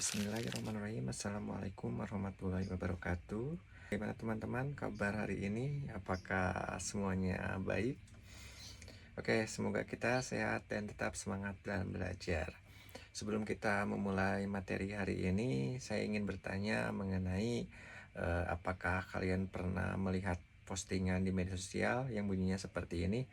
Bismillahirrahmanirrahim. Assalamualaikum warahmatullahi wabarakatuh. Bagaimana teman-teman kabar hari ini? Apakah semuanya baik? Oke, semoga kita sehat dan tetap semangat dalam belajar. Sebelum kita memulai materi hari ini, saya ingin bertanya mengenai apakah kalian pernah melihat postingan di media sosial yang bunyinya seperti ini.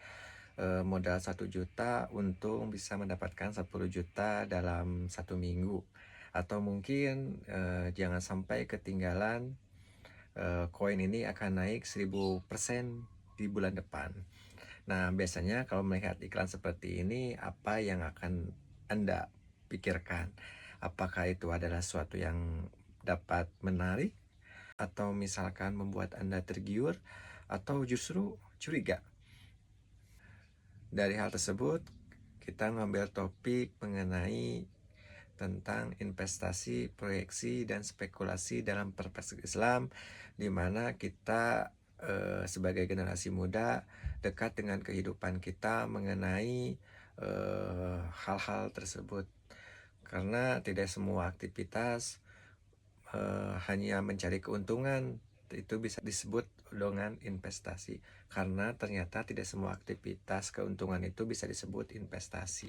Modal 1 juta, untung bisa mendapatkan 10 juta dalam 1 minggu. Atau mungkin jangan sampai ketinggalan, koin ini akan naik 1000% di bulan depan. Nah, biasanya kalau melihat iklan seperti ini, apa yang akan Anda pikirkan? Apakah itu adalah sesuatu yang dapat menarik, atau misalkan membuat Anda tergiur, atau justru curiga? Dari hal tersebut, kita mengambil topik mengenai tentang investasi, proyeksi, dan spekulasi dalam perspektif Islam, di mana kita sebagai generasi muda dekat dengan kehidupan kita mengenai hal-hal tersebut. Karena tidak semua aktivitas hanya mencari keuntungan itu bisa disebut dengan investasi, karena ternyata tidak semua aktivitas keuntungan itu bisa disebut investasi.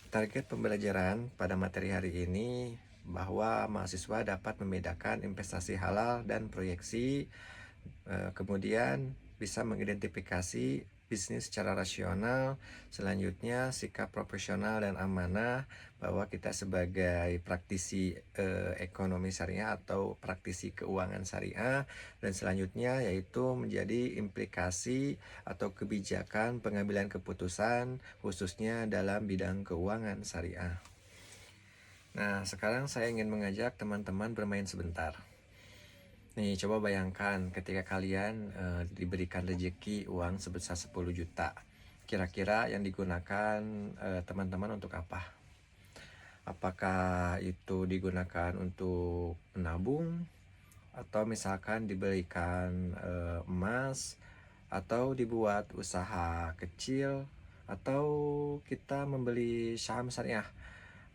Target pembelajaran pada materi hari ini bahwa mahasiswa dapat membedakan investasi halal dan proyeksi, kemudian bisa mengidentifikasi bisnis secara rasional. Selanjutnya, sikap profesional dan amanah, bahwa kita sebagai praktisi ekonomi syariah atau praktisi keuangan syariah. Dan selanjutnya yaitu menjadi implikasi atau kebijakan pengambilan keputusan khususnya dalam bidang keuangan syariah. Nah, sekarang saya ingin mengajak teman-teman bermain sebentar. Nih, coba bayangkan ketika kalian diberikan rezeki uang sebesar 10 juta. Kira-kira yang digunakan teman-teman untuk apa? Apakah itu digunakan untuk menabung, atau misalkan diberikan emas, atau dibuat usaha kecil, atau kita membeli saham syariah,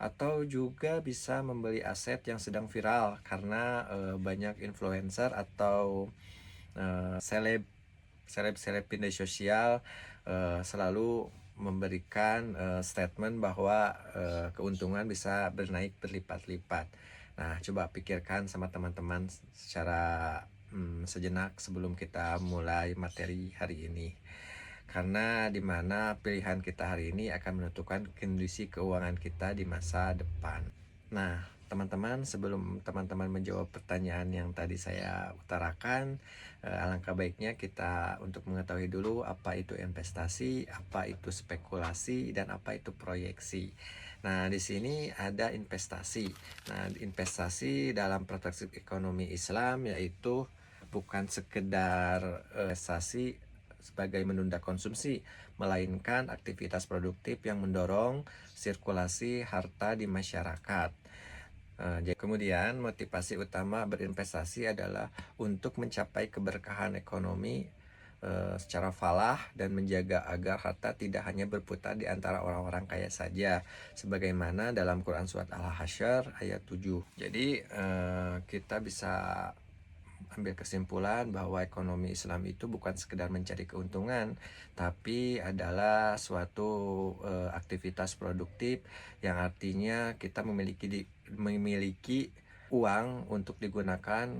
atau juga bisa membeli aset yang sedang viral karena banyak influencer atau seleb media sosial selalu memberikan statement bahwa keuntungan bisa bernaik berlipat-lipat. Nah, coba pikirkan sama teman-teman secara sejenak sebelum kita mulai materi hari ini. Karena dimana pilihan kita hari ini akan menentukan kondisi keuangan kita di masa depan. Nah, teman-teman, sebelum teman-teman menjawab pertanyaan yang tadi saya utarakan, alangkah baiknya kita untuk mengetahui dulu apa itu investasi, apa itu spekulasi, dan apa itu proyeksi. Nah, di sini ada investasi. Nah, investasi dalam perspektif ekonomi Islam yaitu bukan sekedar investasi sebagai menunda konsumsi, melainkan aktivitas produktif yang mendorong sirkulasi harta di masyarakat. Jadi kemudian motivasi utama berinvestasi adalah untuk mencapai keberkahan ekonomi secara falah dan menjaga agar harta tidak hanya berputar di antara orang-orang kaya saja, sebagaimana dalam Quran surat Al-Hasyr ayat 7. Jadi kita bisa ambil kesimpulan bahwa ekonomi Islam itu bukan sekedar mencari keuntungan, tapi adalah suatu aktivitas produktif yang artinya kita memiliki uang untuk digunakan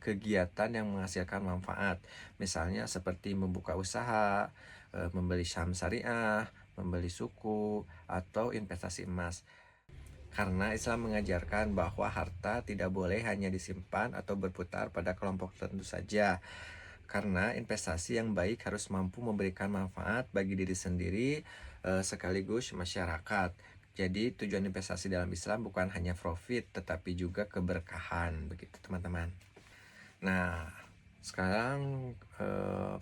kegiatan yang menghasilkan manfaat. Misalnya seperti membuka usaha, membeli saham syariah, membeli suku, atau investasi emas. Karena Islam mengajarkan bahwa harta tidak boleh hanya disimpan atau berputar pada kelompok tertentu saja. Karena investasi yang baik harus mampu memberikan manfaat bagi diri sendiri sekaligus masyarakat. Jadi tujuan investasi dalam Islam bukan hanya profit, tetapi juga keberkahan, begitu teman-teman. Nah, sekarang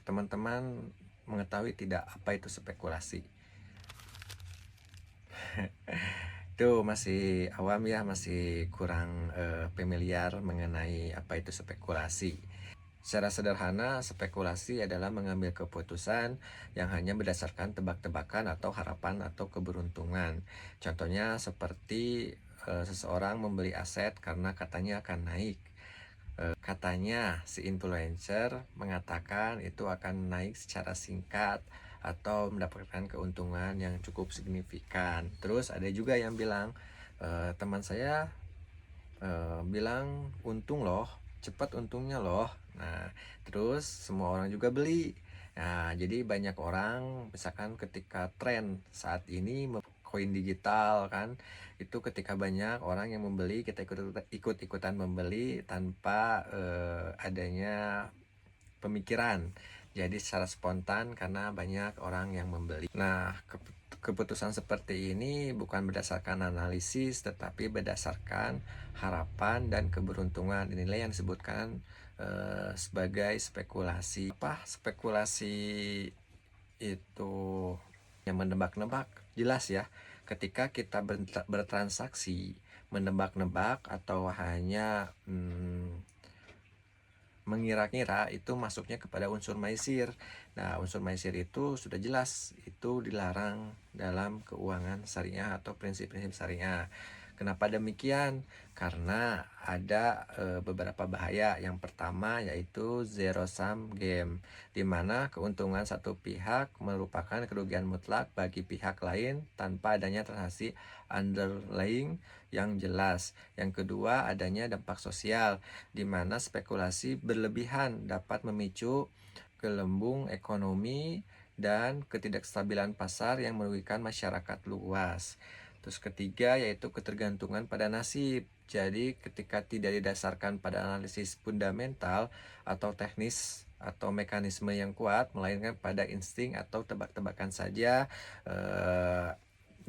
teman-teman mengetahui tidak apa itu spekulasi? Itu masih awam ya, masih kurang familiar mengenai apa itu spekulasi. Secara sederhana, spekulasi adalah mengambil keputusan yang hanya berdasarkan tebak-tebakan atau harapan atau keberuntungan. Contohnya seperti seseorang membeli aset karena katanya akan naik. Katanya si influencer mengatakan itu akan naik secara singkat atau mendapatkan keuntungan yang cukup signifikan. Terus ada juga yang bilang, teman saya bilang untung loh, cepat untungnya loh. Nah, terus semua orang juga beli. Nah, jadi banyak orang misalkan ketika tren saat ini koin digital kan, itu ketika banyak orang yang membeli, kita ikut-ikutan membeli tanpa adanya pemikiran. Jadi secara spontan karena banyak orang yang membeli. Nah, keputusan seperti ini bukan berdasarkan analisis tetapi berdasarkan harapan dan keberuntungan. Inilah yang disebutkan sebagai spekulasi. Apa spekulasi itu? Yang menebak-nebak jelas ya. Ketika kita bertransaksi menebak-nebak atau hanya mengira-ngira, itu masuknya kepada unsur maisir. Nah, unsur maisir itu sudah jelas itu dilarang dalam keuangan syariah atau prinsip-prinsip syariah. Kenapa demikian? Karena ada beberapa bahaya. Yang pertama yaitu zero sum game, di mana keuntungan satu pihak merupakan kerugian mutlak bagi pihak lain tanpa adanya transaksi underlying yang jelas. Yang kedua, adanya dampak sosial, di mana spekulasi berlebihan dapat memicu gelembung ekonomi dan ketidakstabilan pasar yang merugikan masyarakat luas. Terus ketiga yaitu ketergantungan pada nasib. Jadi ketika tidak didasarkan pada analisis fundamental atau teknis atau mekanisme yang kuat, melainkan pada insting atau tebak-tebakan saja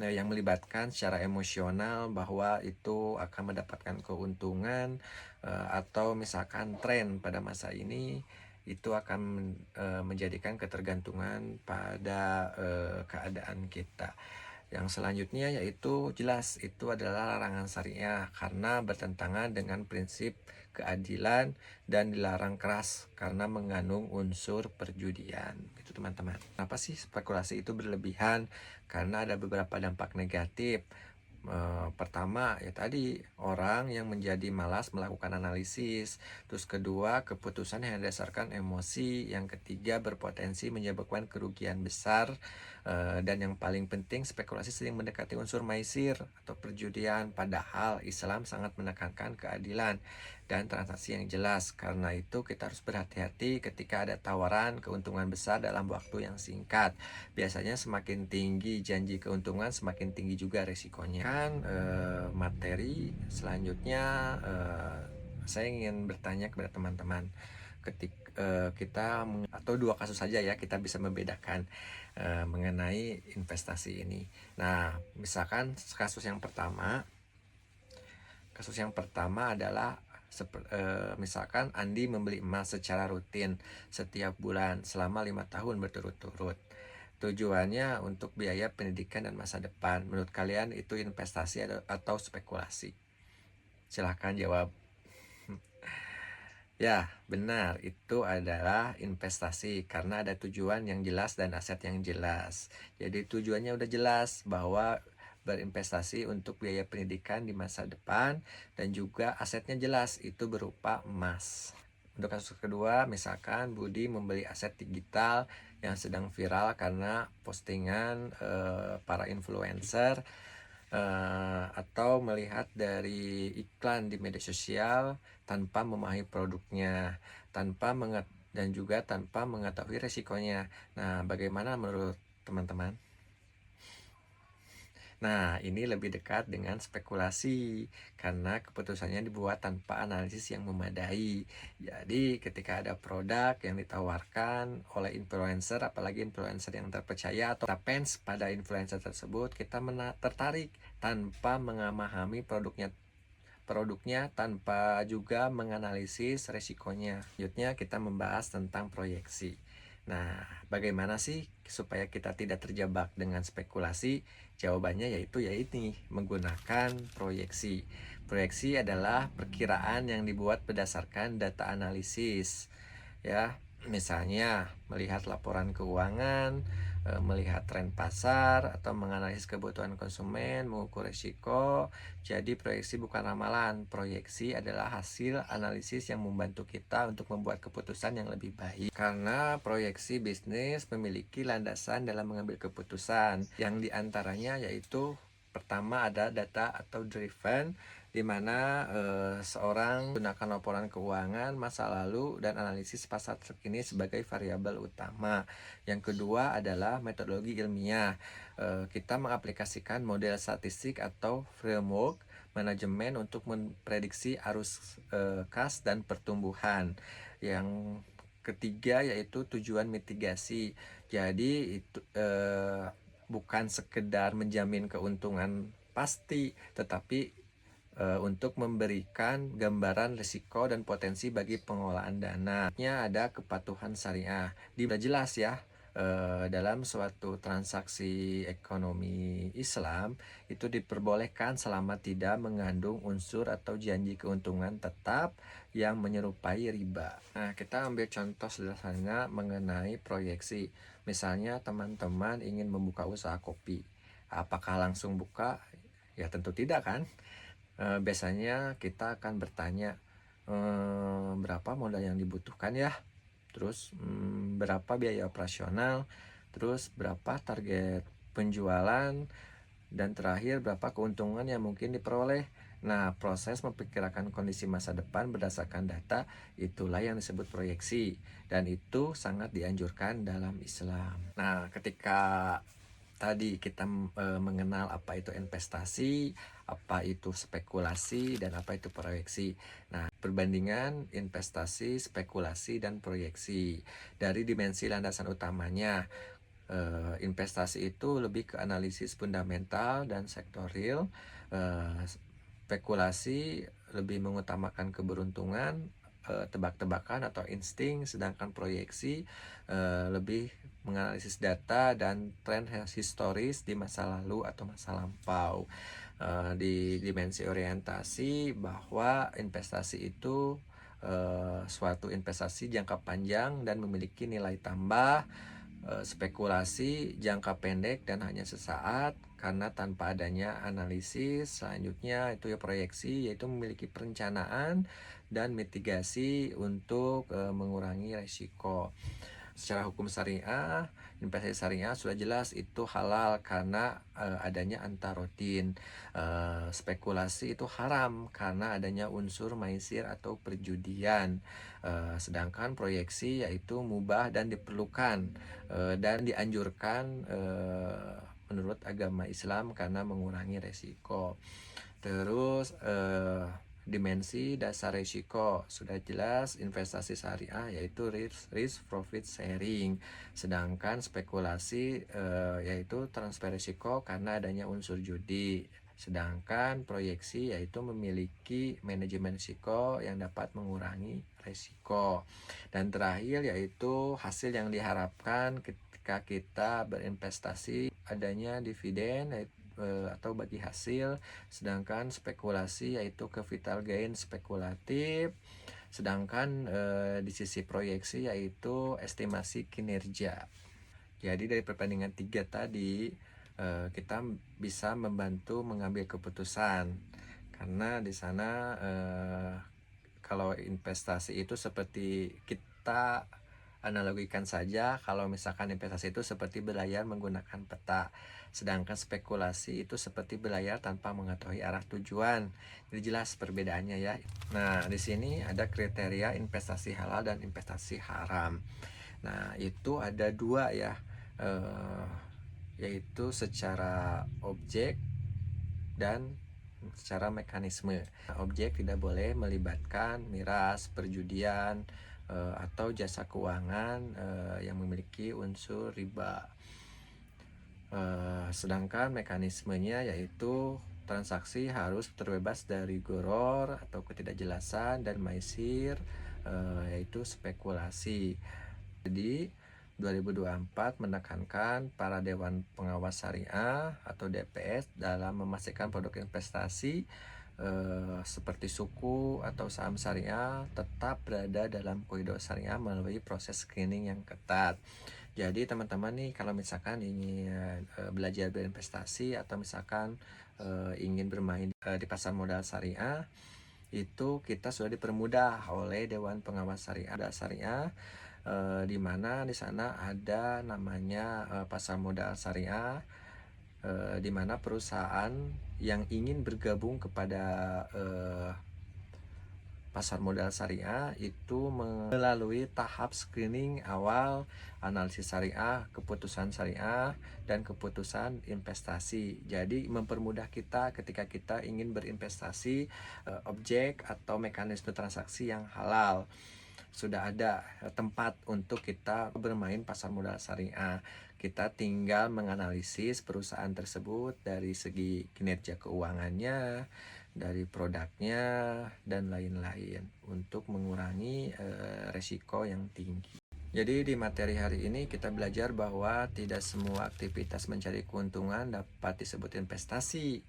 yang melibatkan secara emosional bahwa itu akan mendapatkan keuntungan atau misalkan tren pada masa ini, itu akan menjadikan ketergantungan pada keadaan kita. Yang selanjutnya yaitu jelas itu adalah larangan syariah karena bertentangan dengan prinsip keadilan dan dilarang keras karena mengandung unsur perjudian. Itu teman-teman. Kenapa sih spekulasi itu berlebihan? Karena ada beberapa dampak negatif. Pertama ya tadi, orang yang menjadi malas melakukan analisis. Terus kedua, keputusan yang didasarkan emosi. Yang ketiga, berpotensi menyebabkan kerugian besar. Dan yang paling penting, spekulasi sering mendekati unsur maisir atau perjudian, padahal Islam sangat menekankan keadilan dan transaksi yang jelas. Karena itu kita harus berhati-hati ketika ada tawaran keuntungan besar dalam waktu yang singkat. Biasanya semakin tinggi janji keuntungan, semakin tinggi juga resikonya. Materi selanjutnya, saya ingin bertanya kepada teman-teman, kita atau dua kasus saja ya, kita bisa membedakan mengenai investasi ini. Nah, misalkan kasus yang pertama adalah misalkan Andi membeli emas secara rutin setiap bulan selama 5 tahun berturut-turut. Tujuannya untuk biaya pendidikan dan masa depan. Menurut kalian itu investasi atau spekulasi? Silahkan jawab. Ya, benar, itu adalah investasi karena ada tujuan yang jelas dan aset yang jelas. Jadi tujuannya udah jelas bahwa berinvestasi untuk biaya pendidikan di masa depan, dan juga asetnya jelas, itu berupa emas. Untuk kasus kedua, misalkan Budi membeli aset digital yang sedang viral karena postingan para influencer atau melihat dari iklan di media sosial tanpa memahami produknya, dan juga tanpa mengetahui resikonya. Nah, bagaimana menurut teman-teman? Nah, ini lebih dekat dengan spekulasi karena keputusannya dibuat tanpa analisis yang memadai. Jadi, ketika ada produk yang ditawarkan oleh influencer, apalagi influencer yang terpercaya atau kita fans pada influencer tersebut, kita tertarik tanpa memahami produknya tanpa juga menganalisis resikonya. Selanjutnya kita membahas tentang proyeksi. Nah, bagaimana sih supaya kita tidak terjebak dengan spekulasi? Jawabannya yaitu menggunakan proyeksi. Proyeksi adalah perkiraan yang dibuat berdasarkan data analisis. Ya, misalnya melihat laporan keuangan melihat tren pasar atau menganalisis kebutuhan konsumen, mengukur risiko. Jadi proyeksi bukan ramalan, proyeksi adalah hasil analisis yang membantu kita untuk membuat keputusan yang lebih baik. Karena proyeksi bisnis memiliki landasan dalam mengambil keputusan, yang diantaranya yaitu pertama ada data atau driven, di mana seorang gunakan laporan keuangan masa lalu dan analisis pasar terkini sebagai variabel utama. Yang kedua adalah metodologi ilmiah. Kita mengaplikasikan model statistik atau framework manajemen untuk memprediksi arus kas dan pertumbuhan. Yang ketiga yaitu tujuan mitigasi. Jadi itu bukan sekedar menjamin keuntungan pasti, tetapi untuk memberikan gambaran risiko dan potensi bagi pengelolaan dana. Ada kepatuhan syariah. Sudah jelas ya, dalam suatu transaksi ekonomi Islam itu diperbolehkan selama tidak mengandung unsur atau janji keuntungan tetap yang menyerupai riba. Nah, kita ambil contoh sederhana mengenai proyeksi. Misalnya teman-teman ingin membuka usaha kopi. Apakah langsung buka? Ya tentu tidak kan. Biasanya kita akan bertanya berapa modal yang dibutuhkan ya, terus berapa biaya operasional, terus berapa target penjualan, dan terakhir berapa keuntungan yang mungkin diperoleh. Nah, proses memperkirakan kondisi masa depan berdasarkan data itulah yang disebut proyeksi, dan itu sangat dianjurkan dalam Islam. Nah, ketika tadi kita mengenal apa itu investasi, apa itu spekulasi, dan apa itu proyeksi. Nah, perbandingan investasi, spekulasi, dan proyeksi dari dimensi landasan utamanya. Investasi itu lebih ke analisis fundamental dan sektorial. Spekulasi lebih mengutamakan keberuntungan, tebak-tebakan atau insting, sedangkan proyeksi lebih menganalisis data dan tren historis di masa lalu atau masa lampau. Di dimensi orientasi, bahwa investasi itu suatu investasi jangka panjang dan memiliki nilai tambah. Spekulasi jangka pendek dan hanya sesaat karena tanpa adanya analisis. Selanjutnya itu ya proyeksi, yaitu memiliki perencanaan dan mitigasi untuk mengurangi resiko. Secara hukum syariah, investasi syariah sudah jelas itu halal karena adanya antarotin. Spekulasi itu haram karena adanya unsur maisir atau perjudian. Sedangkan proyeksi yaitu mubah dan diperlukan dan dianjurkan menurut agama Islam karena mengurangi resiko. Terus dimensi dasar risiko sudah jelas, investasi syariah yaitu risk profit sharing, sedangkan spekulasi yaitu transfer risiko karena adanya unsur judi, sedangkan proyeksi yaitu memiliki manajemen risiko yang dapat mengurangi risiko. Dan terakhir yaitu hasil yang diharapkan ketika kita berinvestasi, adanya dividen atau bagi hasil, sedangkan spekulasi yaitu capital gain spekulatif, sedangkan di sisi proyeksi yaitu estimasi kinerja. Jadi dari perbandingan tiga tadi kita bisa membantu mengambil keputusan, karena di sana kalau investasi itu seperti kita analogikan saja, kalau misalkan investasi itu seperti berlayar menggunakan peta, sedangkan spekulasi itu seperti berlayar tanpa mengetahui arah tujuan. Jadi jelas perbedaannya ya. Nah, di sini ada kriteria investasi halal dan investasi haram. Nah, itu ada dua ya, yaitu secara objek dan secara mekanisme. Objek tidak boleh melibatkan miras, perjudian, atau jasa keuangan yang memiliki unsur riba. Sedangkan mekanismenya yaitu transaksi harus terbebas dari goror atau ketidakjelasan dan maisir, yaitu spekulasi. Jadi 2024 menekankan para Dewan Pengawas Syariah atau DPS dalam memastikan produk investasi seperti suku atau saham syariah tetap berada dalam koridor syariah melalui proses screening yang ketat. Jadi teman-teman nih kalau misalkan ingin belajar berinvestasi atau misalkan ingin bermain di pasar modal syariah, itu kita sudah dipermudah oleh Dewan Pengawas Syariah, di mana di sana ada namanya pasar modal syariah, di mana perusahaan yang ingin bergabung kepada pasar modal syariah itu melalui tahap screening awal, analisis syariah, keputusan syariah, dan keputusan investasi. Jadi mempermudah kita ketika kita ingin berinvestasi objek atau mekanisme transaksi yang halal. Sudah ada tempat untuk kita bermain pasar modal syariah. Kita tinggal menganalisis perusahaan tersebut dari segi kinerja keuangannya, dari produknya, dan lain-lain untuk mengurangi resiko yang tinggi. Jadi di materi hari ini kita belajar bahwa tidak semua aktivitas mencari keuntungan dapat disebut investasi.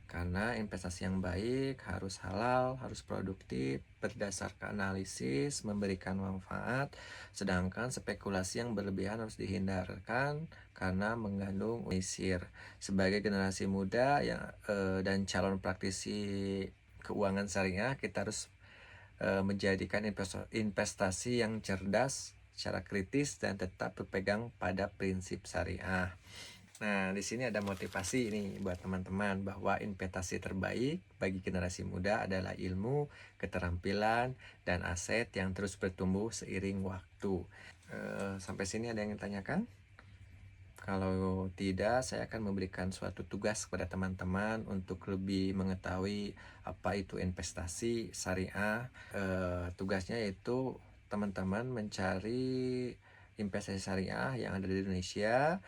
Karena investasi yang baik harus halal, harus produktif, berdasarkan analisis, memberikan manfaat, sedangkan spekulasi yang berlebihan harus dihindarkan karena mengandung unsur. Sebagai generasi muda dan calon praktisi keuangan syariah, kita harus menjadikan investasi yang cerdas, secara kritis, dan tetap berpegang pada prinsip syariah. Nah, di sini ada motivasi nih buat teman-teman bahwa investasi terbaik bagi generasi muda adalah ilmu, keterampilan, dan aset yang terus bertumbuh seiring waktu. Sampai sini ada yang ditanyakan? Kalau tidak, saya akan memberikan suatu tugas kepada teman-teman untuk lebih mengetahui apa itu investasi syariah. Tugasnya yaitu teman-teman mencari investasi syariah yang ada di Indonesia.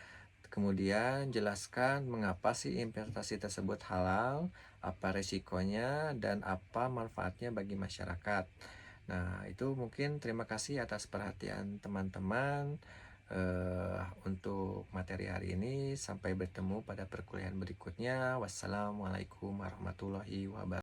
Kemudian jelaskan mengapa sih investasi tersebut halal, apa resikonya, dan apa manfaatnya bagi masyarakat. Nah, itu mungkin terima kasih atas perhatian teman-teman untuk materi hari ini. Sampai bertemu pada perkuliahan berikutnya. Wassalamualaikum warahmatullahi wabarakatuh.